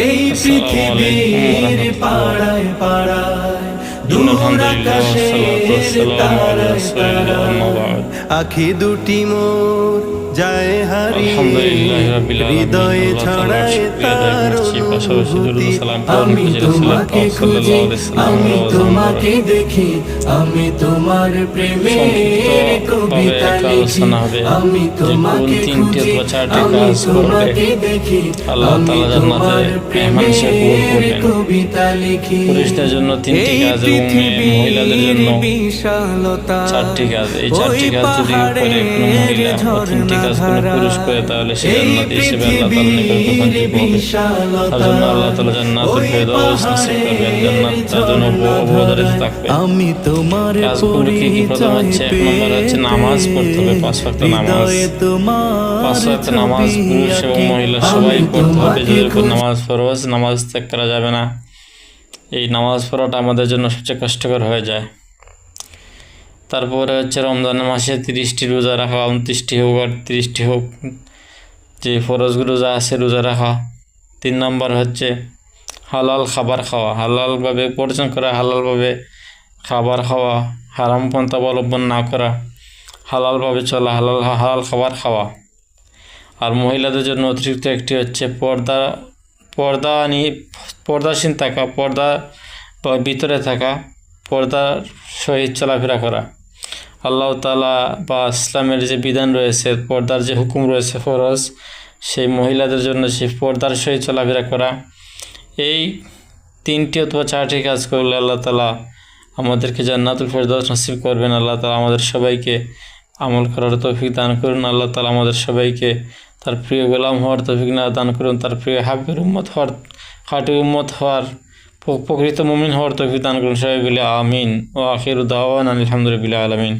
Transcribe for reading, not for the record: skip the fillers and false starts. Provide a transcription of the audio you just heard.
এই পৃথিবীর পাড়ায় পাড়ায় দূর আকাশের তারায় তারায় আখি দুটি মোর যায় হারিয়ে হৃদয়ে ছড়ায় তার অনুভূতি আমি তোমাকে খুঁজি আমি তোমাকে দেখি আমি তোমার প্রেমের কবিতা লিখি আমি তোমাকে খুঁজি আমি তোমাকে দেখি আমি তোমার প্রেমের কবিতা লিখি পুরুষদের জন্য 3টি কাজ এবং মহিলাদের জন্য 4টি কাজ। এই 4টি কাজ যদি করে কোনো মহিলা 3টি কাজ কোনো পুরুষ করে তাহলে সে জান্নাতি হিসেবে আল্লাহ তাআলা নিকট উপস্থিত হবে। তার জন্য আল্লাহ তাআলা জান্নাতুল ফেরদাউস নসিব করবেন, জান্নাত তার জন্য অবধারিত থাকবে। আমি তোমার কাজগুলো কি কি? প্রথম হচ্ছে 1 নম্বর হচ্ছে নামাজ পড়তে হবে, 5 ওয়াক্ত নামাজ। 5 ওয়াক্ত নামাজ পুরুষ এবং মহিলা সবাই পড়তে হবে। যাদের উপর নামাজ ফরজ, নামাজ ত্যাগ করা যাবে না। এই নামাজ পড়াটা আমাদের জন্য সবচেয়ে কষ্টকর হয়ে যায়। তারপরে হচ্ছে রমজানের মাসে 30টি রোজা রাখা, 29টি হোক আর 30টি হোক, যে ফরজগুলো যা আছে রোজা রাখা। 3 নম্বর হচ্ছে হালাল খাবার খাওয়া, হালালভাবে উপার্জন করা, হালালভাবে খাবার খাওয়া, হারাম পন্থা অবলম্বন না করা, হালালভাবে চলা, হালাল খাবার খাওয়া। আর মহিলাদের জন্য অতিরিক্ত একটি হচ্ছে পর্দাসীন থাকা, পর্দা ভিতরে থাকা, পর্দার সহিত চলাফেরা করা। আল্লাহ তাআলা বা ইসলামের যে বিধান রয়েছে, পর্দার যে হুকুম রয়েছে ফরজ, সেই মহিলাদের জন্য সেই পর্দার সহিত চলাফেরা করা। এই 3টি অথবা 4টি কাজ করলে আল্লাহ তাআলা আমাদেরকে জান্নাতুল ফেরদাউস নসিব করবেন। আল্লাহ তাআলা আমাদের সবাইকে আমল করার তৌফিক দান করুন। আল্লাহ তাআলা আমাদের সবাইকে তার প্রিয় গোলাম হওয়ার তৌফিক দান করুন, তার প্রিয় হাবিবের উম্মত হওয়ার, খাঁটি উম্মত হওয়ার, প্রকৃত মুমিন হওয়ার তৌফিক দান করুন। সবাই বলে আমিন। ও আখিরু দাওয়ানা আলহামদুলিল্লাহি আলামিন।